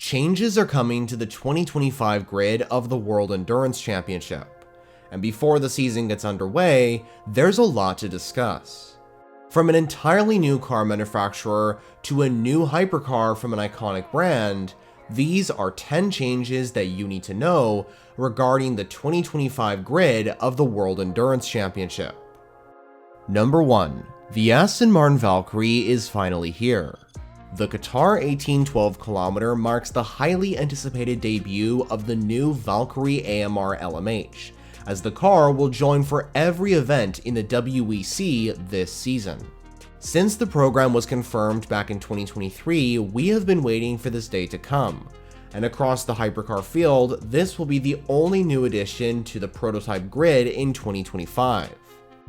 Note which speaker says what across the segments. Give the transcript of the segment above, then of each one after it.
Speaker 1: Changes are coming to the 2025 grid of the World Endurance Championship, and before the season gets underway, there's a lot to discuss. From an entirely new car manufacturer to a new hypercar from an iconic brand, these are 10 changes that you need to know regarding the 2025 grid of the World Endurance Championship. Number 1. The Aston Martin Valkyrie is finally here. The Qatar 1812km marks the highly anticipated debut of the new Valkyrie AMR LMH, as the car will join for every event in the WEC this season. Since the program was confirmed back in 2023, we have been waiting for this day to come, and across the hypercar field, this will be the only new addition to the prototype grid in 2025.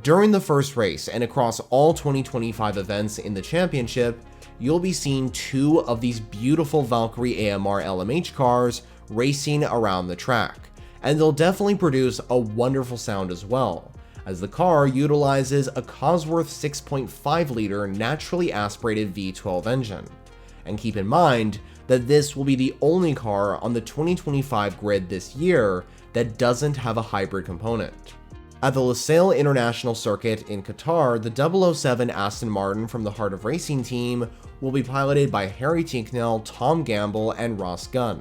Speaker 1: During the first race and across all 2025 events in the championship, you'll be seeing 2 of these beautiful Valkyrie AMR LMH cars racing around the track, and they'll definitely produce a wonderful sound as well, as the car utilizes a Cosworth 6.5-liter naturally aspirated V12 engine. And keep in mind that this will be the only car on the 2025 grid this year that doesn't have a hybrid component. At the Lusail International Circuit in Qatar, the 007 Aston Martin from the Heart of Racing team will be piloted by Harry Tincknell, Tom Gamble, and Ross Gunn,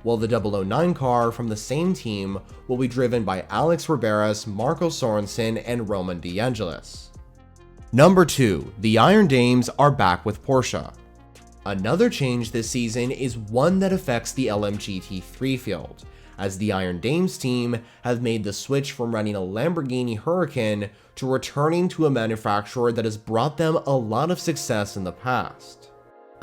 Speaker 1: while the 009 car from the same team will be driven by Alex Riberas, Marco Sorensen, and Roman DeAngelis. Number 2. The Iron Dames are back with Porsche. Another change this season is one that affects the LMGT3 field, as the Iron Dames team have made the switch from running a Lamborghini Huracan to returning to a manufacturer that has brought them a lot of success in the past.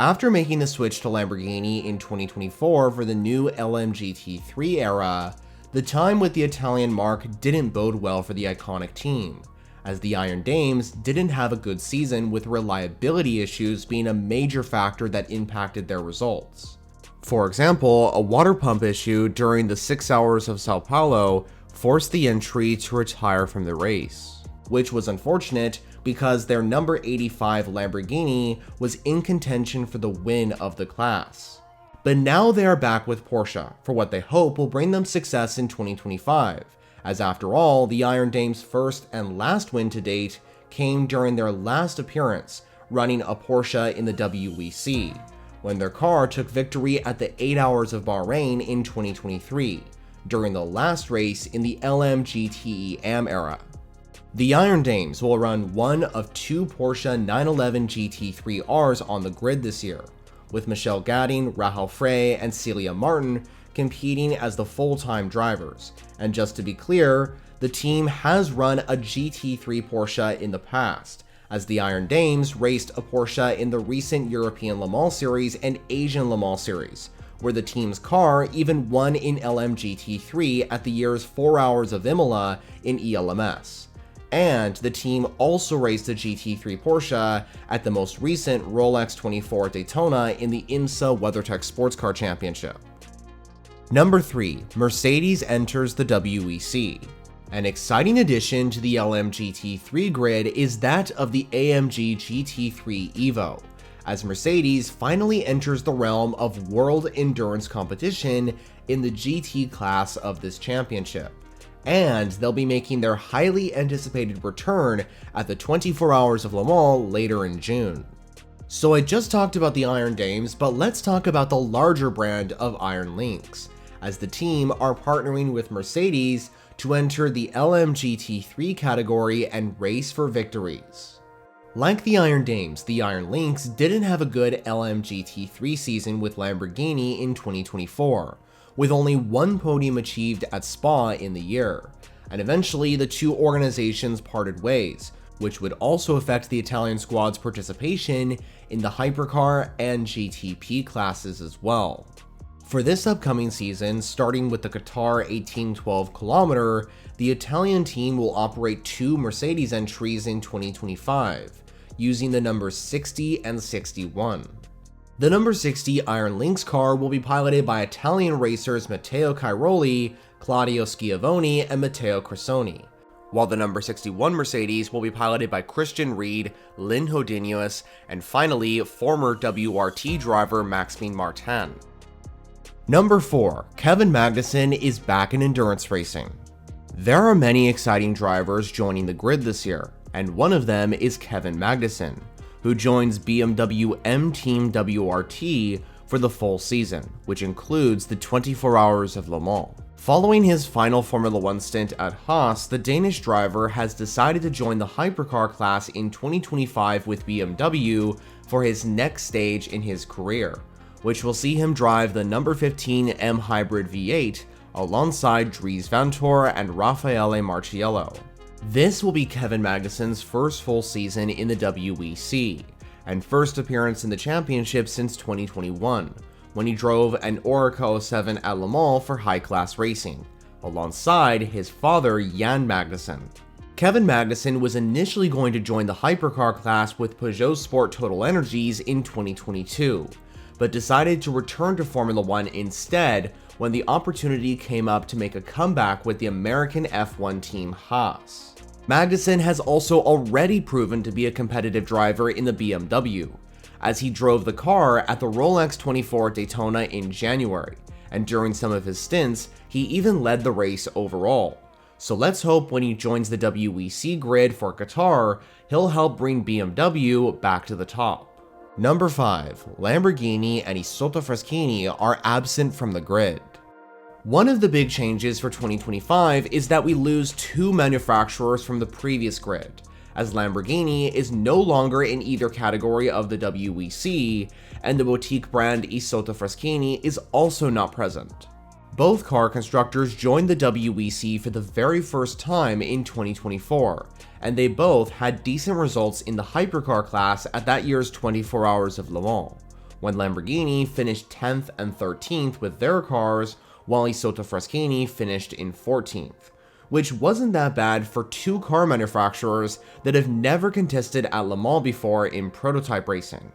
Speaker 1: After making the switch to Lamborghini in 2024 for the new LMGT3 era, the time with the Italian marque didn't bode well for the iconic team, as the Iron Dames didn't have a good season, with reliability issues being a major factor that impacted their results. For example, a water pump issue during the 6 hours of Sao Paulo forced the entry to retire from the race, which was unfortunate because their number 85 Lamborghini was in contention for the win of the class. But now they are back with Porsche for what they hope will bring them success in 2025, as after all, the Iron Dames' first and last win to date came during their last appearance running a Porsche in the WEC, when their car took victory at the 8 Hours of Bahrain in 2023, during the last race in the LMGTE AM era. The Iron Dames will run one of 2 Porsche 911 GT3Rs on the grid this year, with Michel Gadding, Rahal Frey, and Celia Martin competing as the full-time drivers. And just to be clear, the team has run a GT3 Porsche in the past, as the Iron Dames raced a Porsche in the recent European Le Mans Series and Asian Le Mans Series, where the team's car even won in LMGT3 at the year's 4 Hours of Imola in ELMS. And the team also raced a GT3 Porsche at the most recent Rolex 24 Daytona in the IMSA WeatherTech Sports Car Championship. Number 3. Mercedes enters the WEC. An exciting addition to the LMGT3 grid is that of the AMG GT3 Evo, as Mercedes finally enters the realm of world endurance competition in the GT class of this championship, and they'll be making their highly anticipated return at the 24 Hours of Le Mans later in June. So I just talked about the Iron Dames, but let's talk about the larger brand of Iron Lynx, as the team are partnering with Mercedes to enter the LMGT3 category and race for victories. Like the Iron Dames, the Iron Lynx didn't have a good LMGT3 season with Lamborghini in 2024, with only 1 podium achieved at Spa in the year, and eventually the 2 organizations parted ways, which would also affect the Italian squad's participation in the hypercar and GTP classes as well. For this upcoming season, starting with the Qatar 1812km, the Italian team will operate 2 Mercedes entries in 2025, using the numbers 60 and 61. The number 60 Iron Lynx car will be piloted by Italian racers Matteo Cairoli, Claudio Schiavone, and Matteo Cressoni, while the number 61 Mercedes will be piloted by Christian Reed, Lynn Hodinius, and finally former WRT driver Maxime Martin. Number 4. Kevin Magnussen is back in endurance racing. There are many exciting drivers joining the grid this year, and one of them is Kevin Magnussen, who joins BMW M Team WRT for the full season, which includes the 24 Hours of Le Mans. Following his final Formula 1 stint at Haas, the Danish driver has decided to join the hypercar class in 2025 with BMW for his next stage in his career, which will see him drive the number 15 M Hybrid V8 alongside Dries Vanthoor and Raffaele Marciello. This will be Kevin Magnussen's first full season in the WEC, and first appearance in the championship since 2021, when he drove an Oreca 07 at Le Mans for high-class racing, alongside his father Jan Magnussen. Kevin Magnussen was initially going to join the hypercar class with Peugeot Sport Total Energies in 2022, but decided to return to Formula 1 instead when the opportunity came up to make a comeback with the American F1 team Haas. Magnussen has also already proven to be a competitive driver in the BMW, as he drove the car at the Rolex 24 at Daytona in January, and during some of his stints, he even led the race overall. So let's hope when he joins the WEC grid for Qatar, he'll help bring BMW back to the top. Number 5. Lamborghini and Isotta Fraschini are absent from the grid. One of the big changes for 2025 is that we lose 2 manufacturers from the previous grid, as Lamborghini is no longer in either category of the WEC, and the boutique brand Isotta Fraschini is also not present. Both car constructors joined the WEC for the very first time in 2024, and they both had decent results in the hypercar class at that year's 24 Hours of Le Mans, when Lamborghini finished 10th and 13th with their cars, while Isotta Fraschini finished in 14th. Which wasn't that bad for 2 car manufacturers that have never contested at Le Mans before in prototype racing.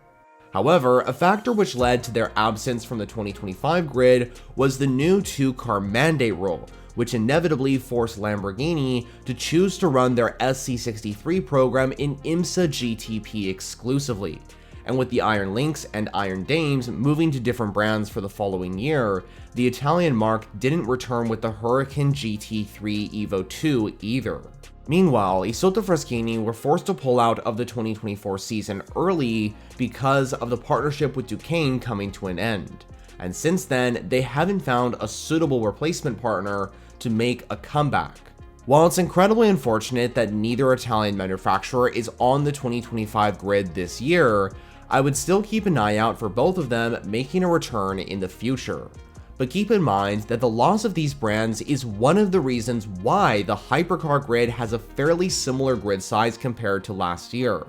Speaker 1: However, a factor which led to their absence from the 2025 grid was the new 2-car mandate rule, which inevitably forced Lamborghini to choose to run their SC63 program in IMSA GTP exclusively. And with the Iron Lynx and Iron Dames moving to different brands for the following year, the Italian marque didn't return with the Huracan GT3 Evo 2 either. Meanwhile, Isotta Fraschini were forced to pull out of the 2024 season early because of the partnership with Duquesne coming to an end, and since then they haven't found a suitable replacement partner to make a comeback. While it's incredibly unfortunate that neither Italian manufacturer is on the 2025 grid this year, I would still keep an eye out for both of them making a return in the future. But keep in mind that the loss of these brands is one of the reasons why the hypercar grid has a fairly similar grid size compared to last year.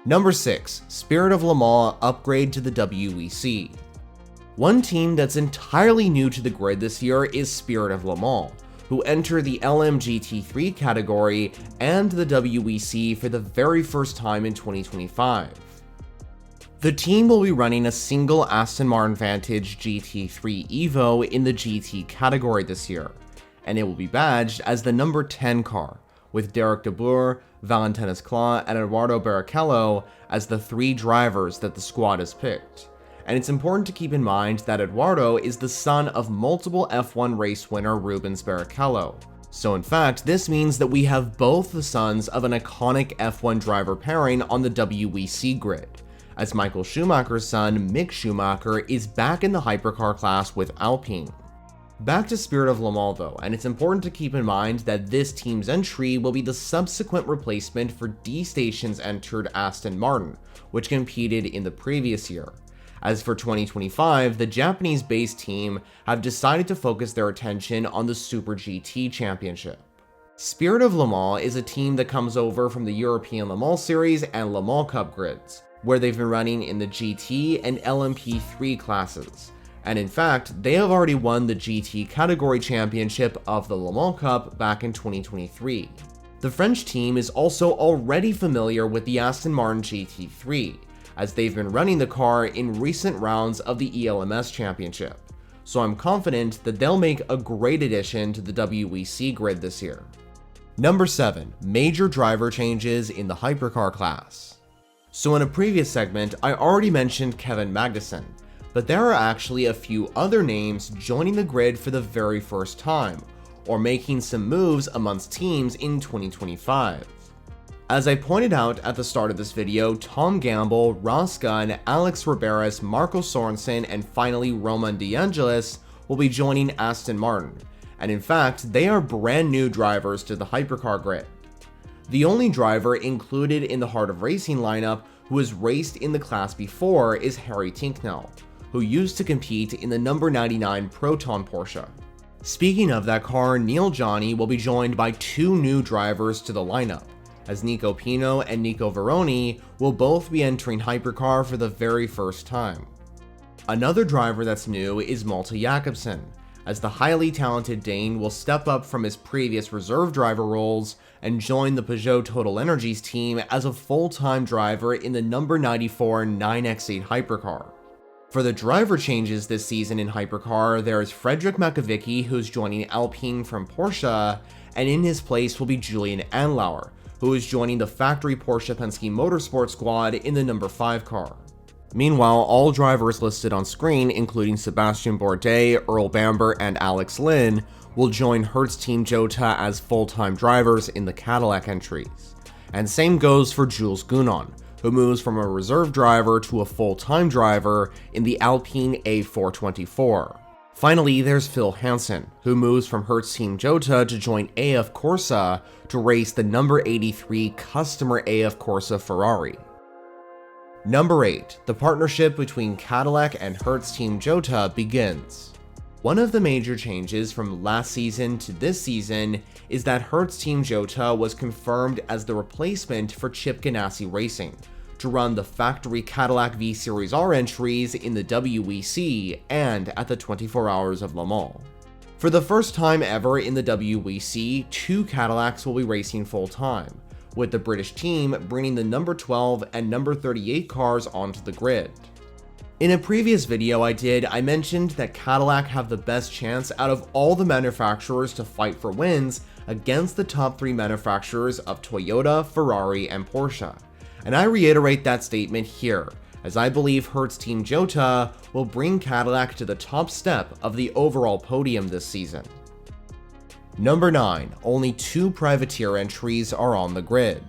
Speaker 1: Number 6. Spirit of Le Mans upgrade to the WEC. One team that's entirely new to the grid this year is Spirit of Le Mans, who enter the LMGT3 category and the WEC for the very first time in 2025. The team will be running a single Aston Martin Vantage GT3 Evo in the GT category this year, and it will be badged as the number 10 car, with Derek de Boer, Valentin Esclat, and Eduardo Barrichello as the 3 drivers that the squad has picked. And it's important to keep in mind that Eduardo is the son of multiple F1 race winner Rubens Barrichello. So in fact, this means that we have both the sons of an iconic F1 driver pairing on the WEC grid, as Michael Schumacher's son Mick Schumacher is back in the hypercar class with Alpine. Back to Spirit of Le Mans though, and it's important to keep in mind that this team's entry will be the subsequent replacement for D-Station's entered Aston Martin, which competed in the previous year. As for 2025, the Japanese-based team have decided to focus their attention on the Super GT Championship. Spirit of Le Mans is a team that comes over from the European Le Mans Series and Le Mans Cup grids, where they've been running in the GT and LMP3 classes. And in fact, they have already won the GT category championship of the Le Mans Cup back in 2023. The French team is also already familiar with the Aston Martin GT3, as they've been running the car in recent rounds of the ELMS championship. So I'm confident that they'll make a great addition to the WEC grid this year. Number 7. Major driver changes in the hypercar class. So in a previous segment, I already mentioned Kevin Magnussen, but there are actually a few other names joining the grid for the very first time, or making some moves amongst teams in 2025. As I pointed out at the start of this video, Tom Gamble, Ross Gunn, Alex Riberas, Marco Sorensen, and finally Roman DeAngelis will be joining Aston Martin, and in fact, they are brand new drivers to the hypercar grid. The only driver included in the Heart of Racing lineup who has raced in the class before is Harry Tincknell, who used to compete in the number 99 Proton Porsche. Speaking of that car, Neil Johnny will be joined by two new drivers to the lineup, as Nico Pino and Nico Veroni will both be entering hypercar for the very first time. Another driver that's new is Malte Jakobsen, as the highly talented Dane will step up from his previous reserve driver roles and join the Peugeot Total Energies team as a full-time driver in the number 94 9X8 hypercar. For the driver changes this season in hypercar, there is Frederick Makovicky, who's joining Alpine from Porsche, and in his place will be Julian Andlauer, who is joining the factory Porsche Penske Motorsport squad in the number 5 car. Meanwhile, all drivers listed on screen, including Sebastian Bourdais, Earl Bamber, and Alex Lynn, will join Hertz Team Jota as full-time drivers in the Cadillac entries. And same goes for Jules Gounon, who moves from a reserve driver to a full-time driver in the Alpine A424. Finally, there's Phil Hansen, who moves from Hertz Team Jota to join AF Corsa to race the number 83 customer AF Corsa Ferrari. Number 8, the partnership between Cadillac and Hertz Team Jota begins. One of the major changes from last season to this season is that Hertz Team Jota was confirmed as the replacement for Chip Ganassi Racing to run the factory Cadillac V Series R entries in the WEC and at the 24 Hours of Le Mans. For the first time ever in the WEC, two Cadillacs will be racing full-time, with the British team bringing the number 12 and number 38 cars onto the grid. In a previous video I mentioned that Cadillac have the best chance out of all the manufacturers to fight for wins against the top 3 manufacturers of Toyota, Ferrari, and Porsche. And I reiterate that statement here, as I believe Hertz Team Jota will bring Cadillac to the top step of the overall podium this season. Number 9, only 2 privateer entries are on the grid.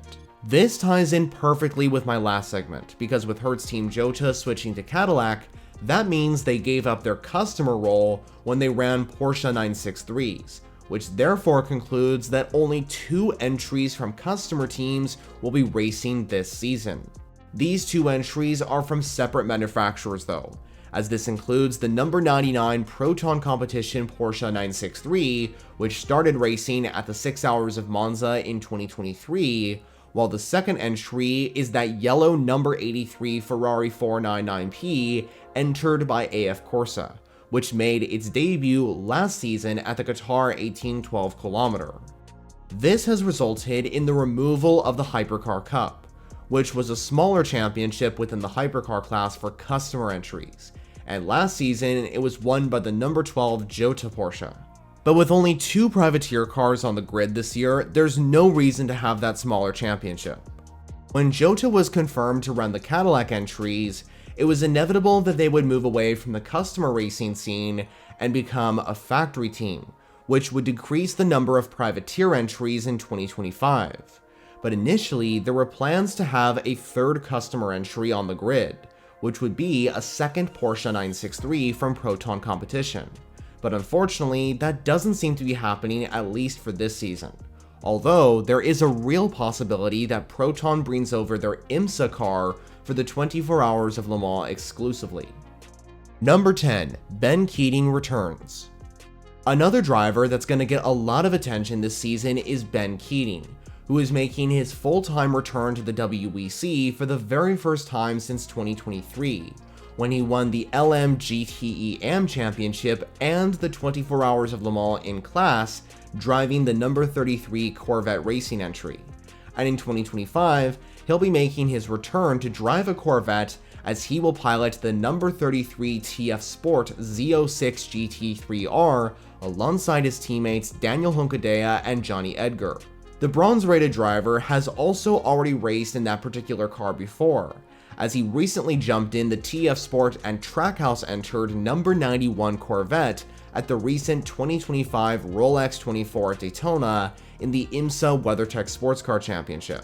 Speaker 1: This ties in perfectly with my last segment, because with Hertz Team Jota switching to Cadillac, that means they gave up their customer role when they ran Porsche 963s, which therefore concludes that only 2 entries from customer teams will be racing this season. These 2 entries are from separate manufacturers though, as this includes the number 99 Proton Competition Porsche 963, which started racing at the 6 Hours of Monza in 2023, while the second entry is that yellow number 83 Ferrari 499P entered by AF Corsa, which made its debut last season at the Qatar 1812 km. This has resulted in the removal of the Hypercar Cup, which was a smaller championship within the hypercar class for customer entries, and last season it was won by the number 12 Jota Porsche. But with only 2 privateer cars on the grid this year, there's no reason to have that smaller championship. When Jota was confirmed to run the Cadillac entries, it was inevitable that they would move away from the customer racing scene and become a factory team, which would decrease the number of privateer entries in 2025. But initially, there were plans to have a 3rd customer entry on the grid, which would be a 2nd Porsche 963 from Proton Competition. But unfortunately, that doesn't seem to be happening, at least for this season. Although, there is a real possibility that Proton brings over their IMSA car for the 24 Hours of Le Mans exclusively. Number 10, Ben Keating returns. Another driver that's going to get a lot of attention this season is Ben Keating, who is making his full-time return to the WEC for the very first time since 2023, when he won the LMGTE AM Championship and the 24 Hours of Le Mans in class, driving the number 33 Corvette racing entry. And in 2025, he'll be making his return to drive a Corvette, as he will pilot the number 33 TF Sport Z06 GT3R alongside his teammates Daniel Huncadea and Johnny Edgar. The bronze-rated driver has also already raced in that particular car before, as he recently jumped in the TF Sport and Trackhouse entered number 91 Corvette at the recent 2025 Rolex 24 at Daytona in the IMSA WeatherTech Sports Car Championship.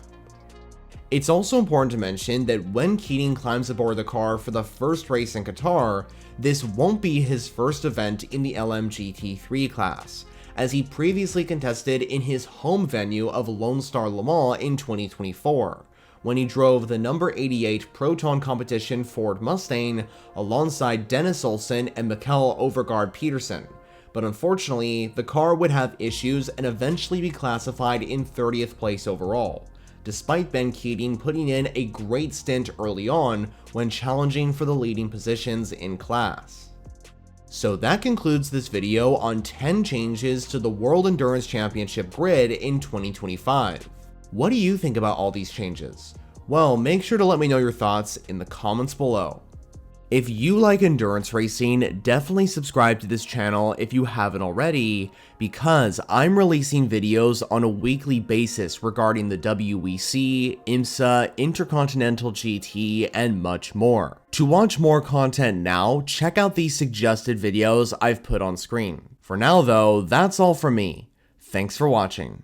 Speaker 1: It's also important to mention that when Keating climbs aboard the car for the first race in Qatar, this won't be his first event in the LMGT3 class, as he previously contested in his home venue of Lone Star Le Mans in 2024, when he drove the number 88 Proton competition Ford Mustang alongside Dennis Olsen and Mikkel Overgaard Peterson. But unfortunately, the car would have issues and eventually be classified in 30th place overall, despite Ben Keating putting in a great stint early on when challenging for the leading positions in class. So that concludes this video on 10 changes to the World Endurance Championship grid in 2025. What do you think about all these changes? Well, make sure to let me know your thoughts in the comments below. If you like endurance racing, definitely subscribe to this channel if you haven't already, because I'm releasing videos on a weekly basis regarding the WEC, IMSA, Intercontinental GT, and much more. To watch more content now, check out these suggested videos I've put on screen. For now though, that's all from me. Thanks for watching.